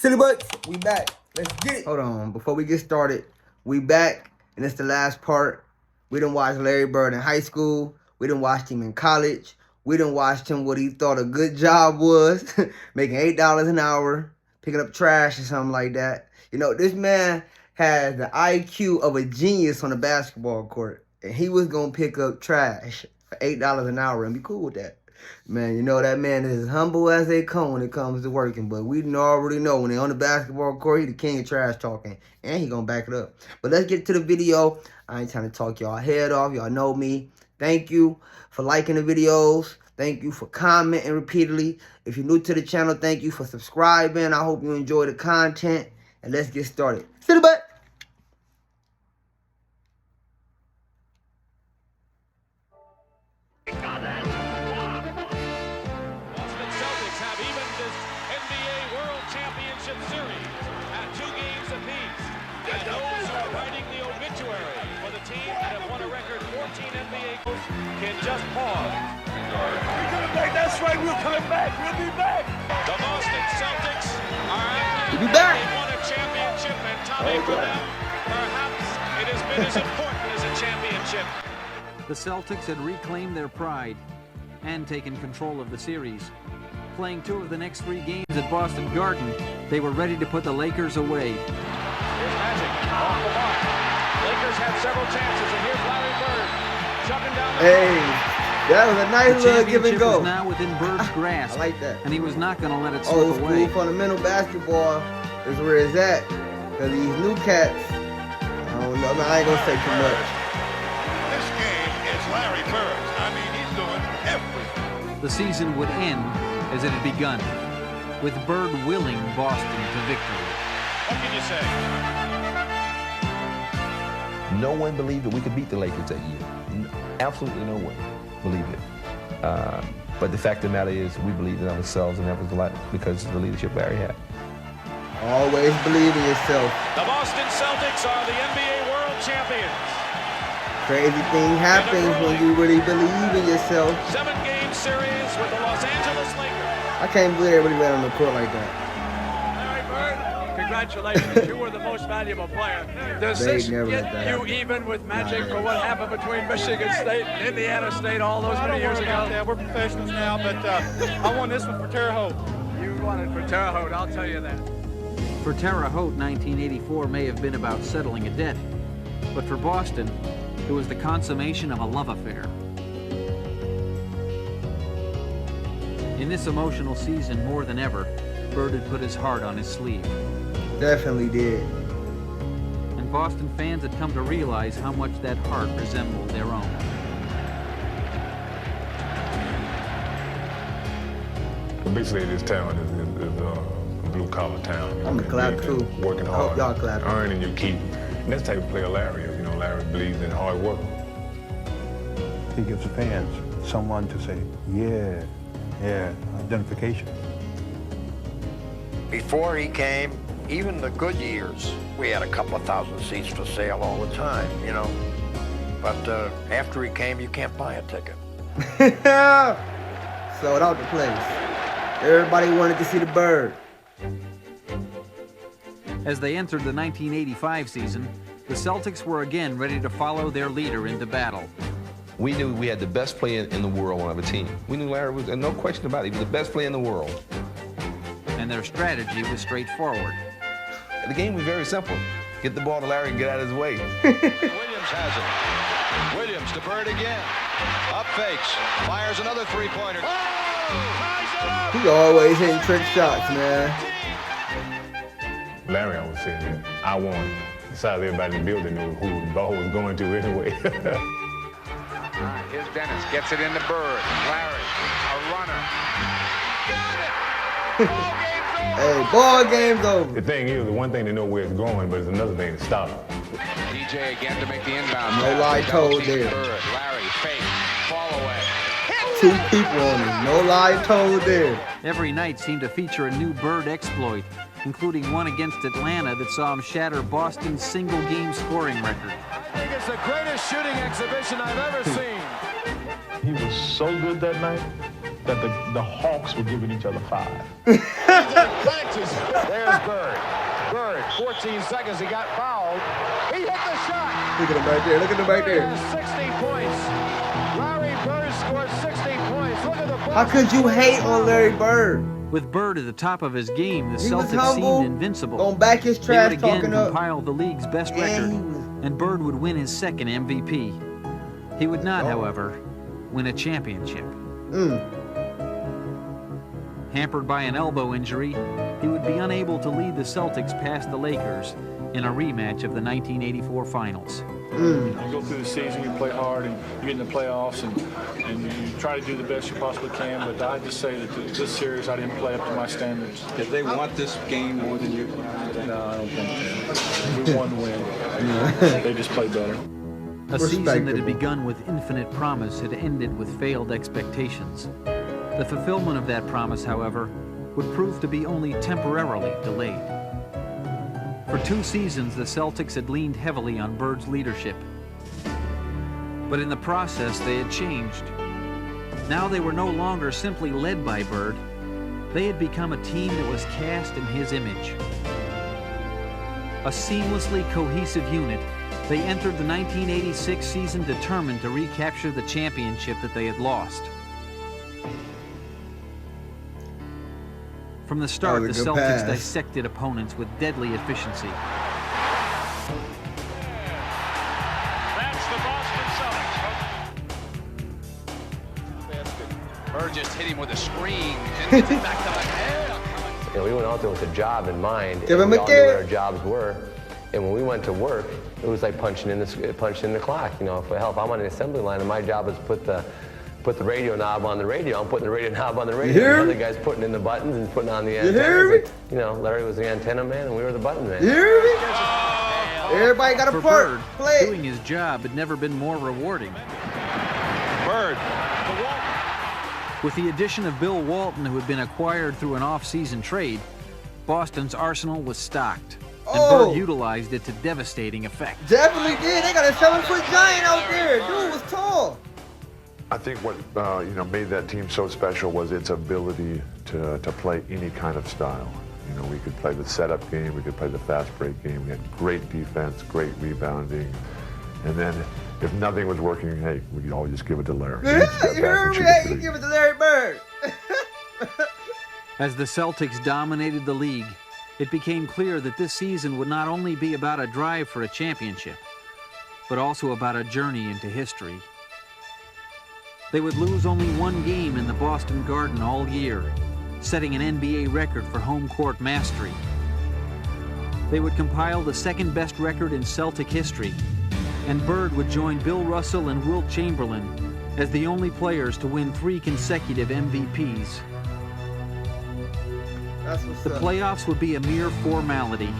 Silly butts, we back. Let's get it. Hold on, before we get started, we back, and it's the last part. We done watched Larry Bird in high school. We done watched him in college. We done watched him what he thought a good job was, making $8 an hour, picking up trash or something like that. You know, this man has the IQ of a genius on the basketball court, and he was going to pick up trash for $8 an hour and be cool with that. Man, you know, that man is as humble as they come when it comes to working. But we already know when they're on the basketball court, he the king of trash talking. And he going to back it up. But let's get to the video. I ain't trying to talk y'all head off. Y'all know me. Thank you for liking the videos. Thank you for commenting repeatedly. If you're new to the channel, thank you for subscribing. I hope you enjoy the content. And let's get started. Sit the butt. Can just pause. We're coming back. That's right. We're coming back. We'll be back. The Boston Celtics are active. We'll be back. They won a championship, and Tommy, for them, perhaps it has been as important as a championship. The Celtics had reclaimed their pride and taken control of the series. Playing 2 of the next 3 games at Boston Garden, they were ready to put the Lakers away. Here's Magic off the mark. Lakers had several chances, and here's Larry Bird. Hey, that was a nice little give and go. Was now within Bird's grasp. I like that. And he was not going to let it slip Old away. school fundamental basketball is where it's at. Because these new cats, I don't know, I ain't going to say too much. This game is Larry Bird's. I mean, he's doing everything. The season would end as it had begun, with Bird willing Boston to victory. What can you say? No one believed that we could beat the Lakers that year. Absolutely no one believed it. But the fact of the matter is, we believed in ourselves, and that was a lot because of the leadership Larry had. Always believe in yourself. The Boston Celtics are the NBA World Champions. Crazy thing happens when you really believe in yourself. 7-game series with the Los Angeles Lakers. I can't believe everybody ran on the court like that. Larry Bird, congratulations. You were the most valuable player. Does this get you even with Magic for what happened between Michigan State and Indiana State all those many years ago? We're professionals now, but I won this one for Terre Haute. You won it for Terre Haute, I'll tell you that. For Terre Haute, 1984 may have been about settling a debt. But for Boston, it was the consummation of a love affair. In this emotional season, more than ever, Bird had put his heart on his sleeve. Definitely did. And Boston fans had come to realize how much that heart resembled their own. Basically, this town is a blue-collar town. I'm gonna clap too. Working I hard, hope y'all clap. earning your keep. And that's the type of player Larry is. You know, Larry believes in hard work. He gives the fans someone to say, yeah, identification. Before he came, even the good years, we had a couple of thousand seats for sale all the time, you know. But after he came, you can't buy a ticket. Sold out the place. Everybody wanted to see the Bird. As they entered the 1985 season, the Celtics were again ready to follow their leader into battle. We knew we had the best player in the world on our team. We knew Larry was, and no question about it, he was the best player in the world. And their strategy was straightforward. The game was very simple. Get the ball to Larry and get out of his way. Williams has it. Williams to Bird again. Up fakes. Fires another three-pointer. Oh! He always hitting trick shots, man. Larry always said that I won. Besides, everybody in the building knew who the ball was going to anyway. All right, here's Dennis. Gets it into Bird. Larry, a runner. Hey, ball game's over. The thing is, the one thing to know where it's going, but it's another thing to stop it. DJ again to make the inbound. No lie told there. Bird. Larry, fake, fall away. 2 people on it. No lie told there. Every night seemed to feature a new Bird exploit, including one against Atlanta that saw him shatter Boston's single-game scoring record. I think it's the greatest shooting exhibition I've ever seen. He was so good that night that the Hawks were giving each other 5. There's Bird. Bird, 14 seconds, he got fouled. He hit the shot. Look at him right there. Look at him right there. 60 points. Larry Bird scored 60 points. Look at the How could you hate on Larry Bird? With Bird at the top of his game, the He was Celtics humble, seemed invincible. Going back his They trash would again talking up. compile the league's best record, and Bird would win his second MVP. He would not, however, win a championship. Hampered by an elbow injury, he would be unable to lead the Celtics past the Lakers in a rematch of the 1984 finals. You go through the season, you play hard, and you get in the playoffs, and you try to do the best you possibly can. But I just say that this series, I didn't play up to my standards. Did they want this game more than you? No, I don't think so. We won the win. They just played better. A season that had begun with infinite promise had ended with failed expectations. The fulfillment of that promise, however, would prove to be only temporarily delayed. For 2 seasons, the Celtics had leaned heavily on Bird's leadership. But in the process, they had changed. Now they were no longer simply led by Bird. They had become a team that was cast in his image. A seamlessly cohesive unit, they entered the 1986 season determined to recapture the championship that they had lost. From the start, the Celtics dissected opponents with deadly efficiency. That's the Boston Celtics. Bird just hit him with a screen and gets it back to McHale. You know, we went out there with a job in mind, Give and him we a all knew what our kick. jobs were. And when we went to work, it was like punching in the clock. You know, if I'm on the assembly line, and my job is put the radio knob on the radio. I'm putting the radio knob on the radio. hear The me? other guy's putting in the buttons and putting on the You antennas. hear me? And, you know, Larry was the antenna man, and we were the button man. You hear me? Everybody got a For part. Bird, Play. doing his job had never been more rewarding. Bird. With the addition of Bill Walton, who had been acquired through an off-season trade, Boston's arsenal was stocked, and Bird utilized it to devastating effect. Definitely did. They got a 7-foot giant out there. Dude was tall. I think what made that team so special was its ability to play any kind of style. You know, we could play the setup game, we could play the fast break game. We had great defense, great rebounding, and then if nothing was working, hey, we could always just give it to Larry. Yeah, you heard me? Hey, you give it to Larry Bird. As the Celtics dominated the league, it became clear that this season would not only be about a drive for a championship, but also about a journey into history. They would lose only 1 game in the Boston Garden all year, setting an NBA record for home court mastery. They would compile the second-best record in Celtic history, and Bird would join Bill Russell and Wilt Chamberlain as the only players to win 3 consecutive MVPs. That's what's The up. playoffs would be a mere formality,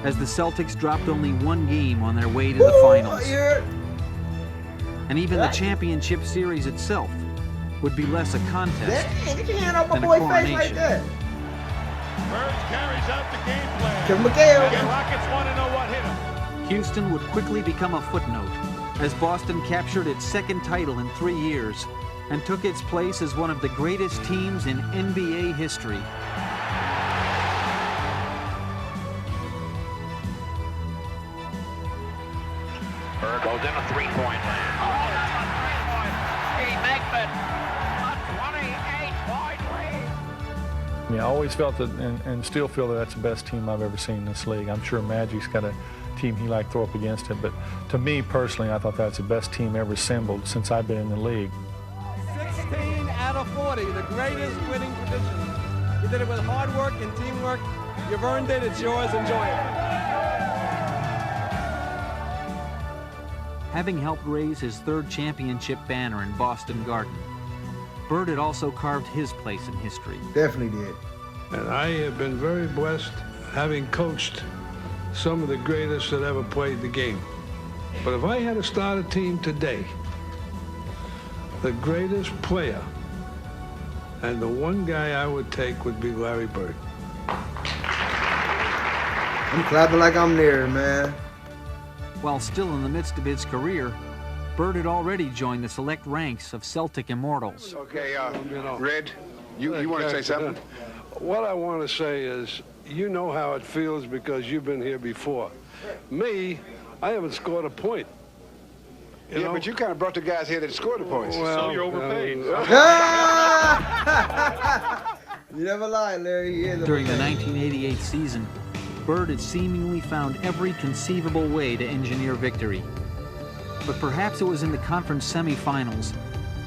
as the Celtics dropped only 1 game on their way to the finals. And even the championship series itself would be less a contest Dang, get your hand off my than a boy face like coronation. that. Bird carries out the game plan. Give him a kill. The Rockets want to know what hit him. Houston would quickly become a footnote as Boston captured its 2nd title in 3 years and took its place as one of the greatest teams in NBA history. Bird goes in a three-point land. He makes it a 28-point lead. I always felt that, and still feel that that's the best team I've ever seen in this league. I'm sure Magic's got a team he liked to throw up against it, but to me personally, I thought that's the best team ever assembled since I've been in the league. 16 out of 40, the greatest winning tradition. You did it with hard work and teamwork. You've earned it. It's yours. Enjoy it. Having helped raise his 3rd championship banner in Boston Garden, Bird had also carved his place in history. Definitely did. And I have been very blessed having coached some of the greatest that ever played the game. But if I had to start a team today, the greatest player and the one guy I would take would be Larry Bird. I'm clapping like I'm there, man. While still in the midst of his career, Bird had already joined the select ranks of Celtic immortals. Okay, Red, you want to say something? what I want to say is, you know how it feels because you've been here before. Me, I haven't scored a point. You know? But you kind of brought the guys here that scored the points. Well, so you're overpaid. You never lie, Larry. He is During the overpaid. 1988 season, Bird had seemingly found every conceivable way to engineer victory. But perhaps it was in the conference semifinals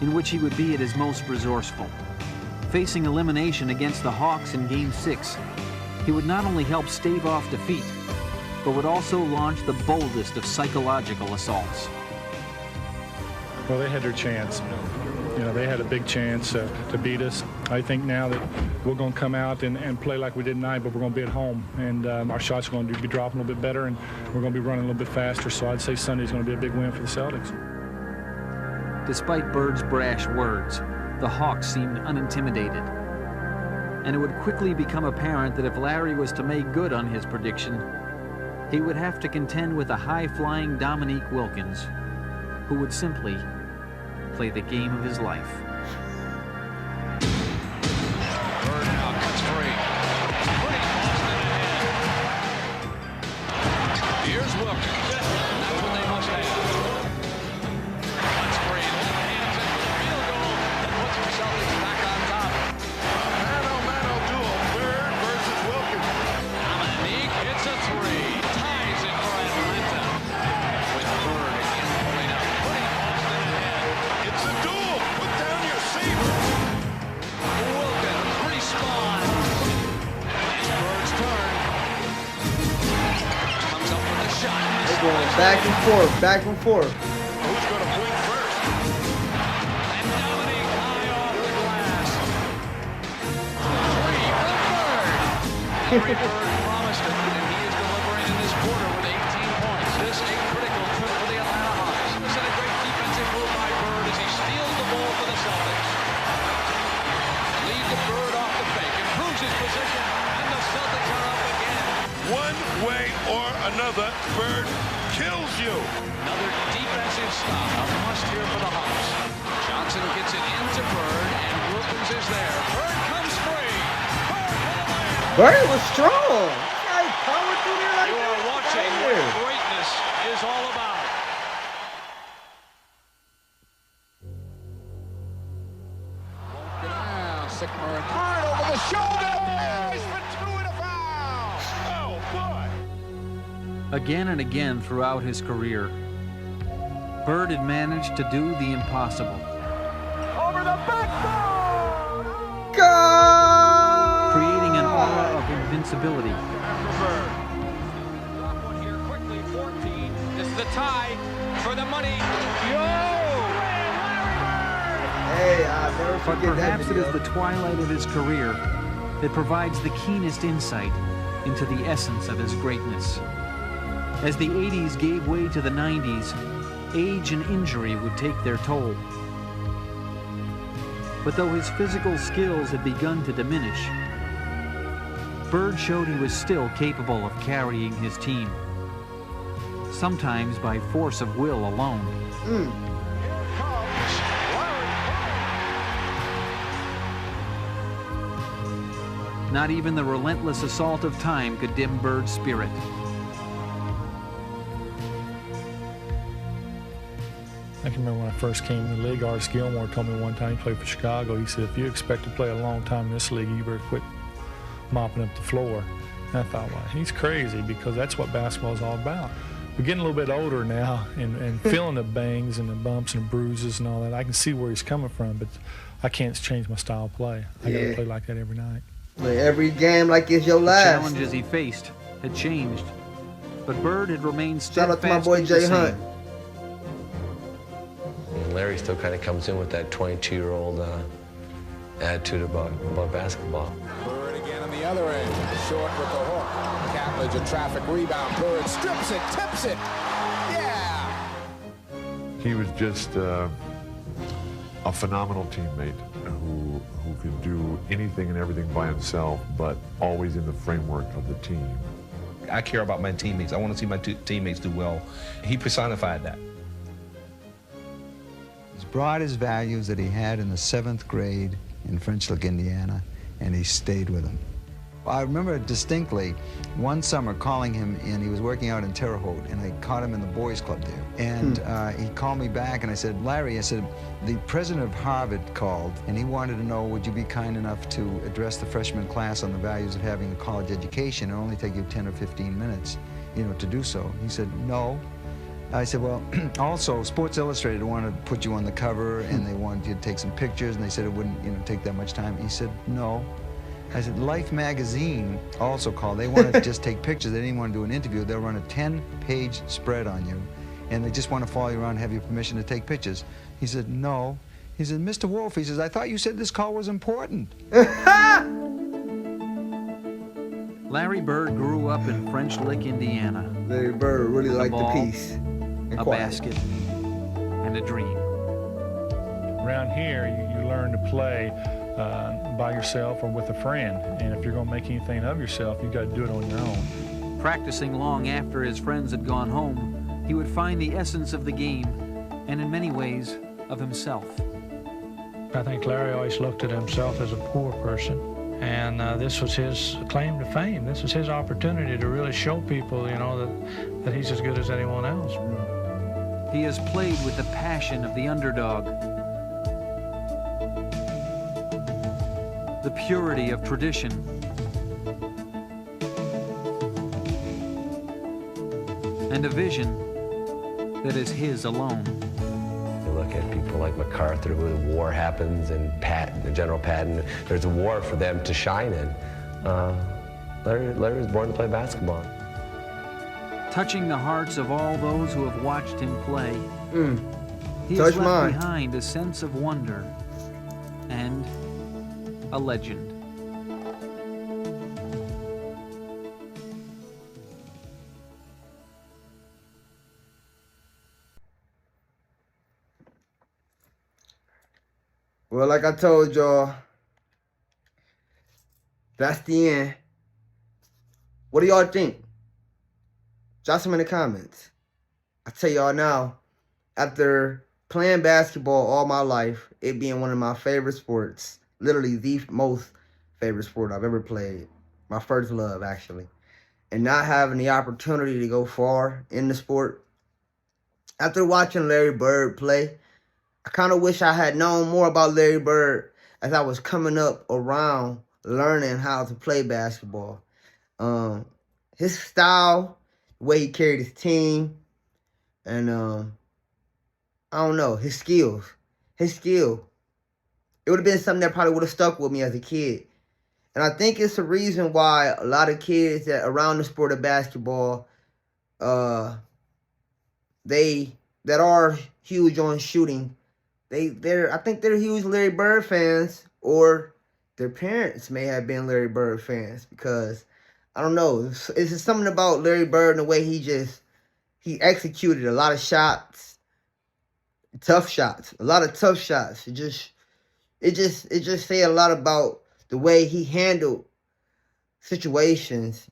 in which he would be at his most resourceful. Facing elimination against the Hawks in Game 6, he would not only help stave off defeat, but would also launch the boldest of psychological assaults. Well, they had their chance. You know, they had a big chance to beat us. I think now that we're going to come out and play like we did tonight, but we're going to be at home, and our shots are going to be dropping a little bit better, and we're going to be running a little bit faster. So I'd say Sunday's going to be a big win for the Celtics. Despite Bird's brash words, the Hawks seemed unintimidated. And it would quickly become apparent that if Larry was to make good on his prediction, he would have to contend with a high-flying Dominique Wilkins, who would simply play the game of his life. Bird now cuts free. Here's Wilkins. That's what they must have. Cuts free. Hands in for the field goal. That puts the Celtics back on top. Mano duel. Bird versus Wilkins. Dominique hits a three. Ties it for Atlanta. With Bird again pulling up. Putting Boston ahead. It's a duel. Put down your saber. Wilkins respawn. It's Bird's turn. Comes up with a shot. They're going back and forth, back and forth. Who's going to blink first? And Dominique high off the glass. Three for Bird. Larry Bird promised it, and he is delivering in this quarter with 18 points. This a critical trip for the Atlanta Hawks. This is a great defensive move by Bird as he steals the ball for the Celtics. Leads the Bird off the fake, improves his position, and the Celtics are up again. One way or another, Bird kills you. Another defensive stop, a must here for the Hawks. Johnson gets it into Bird, and Wilkins is there. Bird comes free. Bird for the win. Bird was strong. He powered through there like You that. are watching what greatness is all about. Sycamore and Bird over the shoulder. He's for two and a foul. Oh, boy. Again and again throughout his career, Bird had managed to do the impossible. Over the backbone. Go! Creating an aura of invincibility. Bird. Drop one here quickly. 14. This is the tie for the money. Hey, I'll never But forget that perhaps it is video. the twilight of his career that provides the keenest insight into the essence of his greatness. As the 80s gave way to the 90s, age and injury would take their toll. But though his physical skills had begun to diminish, Bird showed he was still capable of carrying his team, sometimes by force of will alone. Not even the relentless assault of time could dim Bird's spirit. I can remember when I first came in the league, Artis Gilmore told me one time, he played for Chicago, he said, if you expect to play a long time in this league, you better quit mopping up the floor. And I thought, well, he's crazy because that's what basketball is all about. We're getting a little bit older now and feeling the bangs and the bumps and bruises and all that. I can see where he's coming from, but I can't change my style of play. I got to play like that every night. Play every game like it's your The last. challenges he faced had changed, but Bird had remained Shout out to my steadfast boy the Jay same. Hunt. Larry still kind of comes in with that 22-year-old attitude about basketball. Bird again on the other end. Short with the hook. Catlidge a traffic rebound. Bird strips it, tips it. Yeah! He was just a phenomenal teammate who could do anything and everything by himself, but always in the framework of the team. I care about my teammates. I want to see my teammates do well. He personified that. He's brought his values that he had in the 7th grade in French Lick, Indiana, and he stayed with him. I remember distinctly one summer calling him in. He was working out in Terre Haute, and I caught him in the boys' club there. And he called me back, and I said, Larry, I said, the president of Harvard called, and he wanted to know, would you be kind enough to address the freshman class on the values of having a college education? It'll only take you 10 or 15 minutes, you know, to do so. He said, no. I said, well, also, Sports Illustrated wanted to put you on the cover, and they wanted you to take some pictures, and they said it wouldn't, you know, take that much time. He said, no. I said, Life magazine also called. They want to just take pictures. They didn't want to do an interview. They'll run a 10-page spread on you, and they just want to follow you around and have your permission to take pictures. He said, no. He said, Mr. Wolf, he says, I thought you said this call was important. Larry Bird grew up in French Lick, Indiana. Larry Bird really liked the peace. A basket, and a dream. Around here, you learn to play by yourself or with a friend. And if you're going to make anything of yourself, you got to do it on your own. Practicing long after his friends had gone home, he would find the essence of the game, and in many ways, of himself. I think Larry always looked at himself as a poor person, and this was his claim to fame. This was his opportunity to really show people, you know, that he's as good as anyone else. He has played with the passion of the underdog, the purity of tradition, and a vision that is his alone. You look at people like MacArthur, where the war happens, and General Patton, there's a war for them to shine in. Larry was born to play basketball. Touching the hearts of all those who have watched him play, he Touch has left mine. behind a sense of wonder and a legend. Well, like I told y'all, that's the end. What do y'all think? Drop some in the comments. I tell y'all now, after playing basketball all my life, it being one of my favorite sports, literally the most favorite sport I've ever played, my first love actually, and not having the opportunity to go far in the sport, after watching Larry Bird play, I kind of wish I had known more about Larry Bird as I was coming up around learning how to play basketball. His style, the way he carried his team, and I don't know, his skills. His skill. It would have been something that probably would have stuck with me as a kid. And I think it's the reason why a lot of kids that around the sport of basketball, that are huge on shooting, I think they're huge Larry Bird fans, or their parents may have been Larry Bird fans, because I don't know, it's just something about Larry Bird and the way he executed a lot of shots, tough shots, a lot of tough shots. It just say a lot about the way he handled situations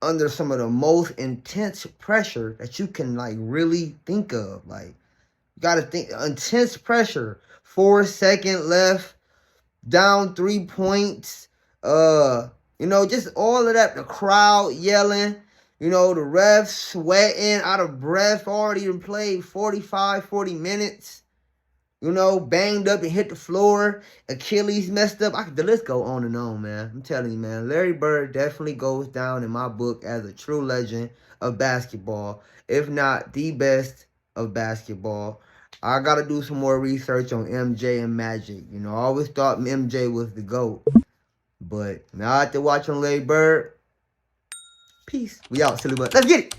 under some of the most intense pressure that you can like really think of. Like, you gotta think intense pressure. 4 seconds left, down 3 points. You know, just all of that. The crowd yelling. You know, the refs sweating, out of breath, already played 40 minutes. You know, banged up and hit the floor. Achilles messed up. The list go on and on, man. I'm telling you, man. Larry Bird definitely goes down in my book as a true legend of basketball, if not the best of basketball. I got to do some more research on MJ and Magic. You know, I always thought MJ was the GOAT. But now after watching Larry Bird, peace. We out, silly butt. Let's get it.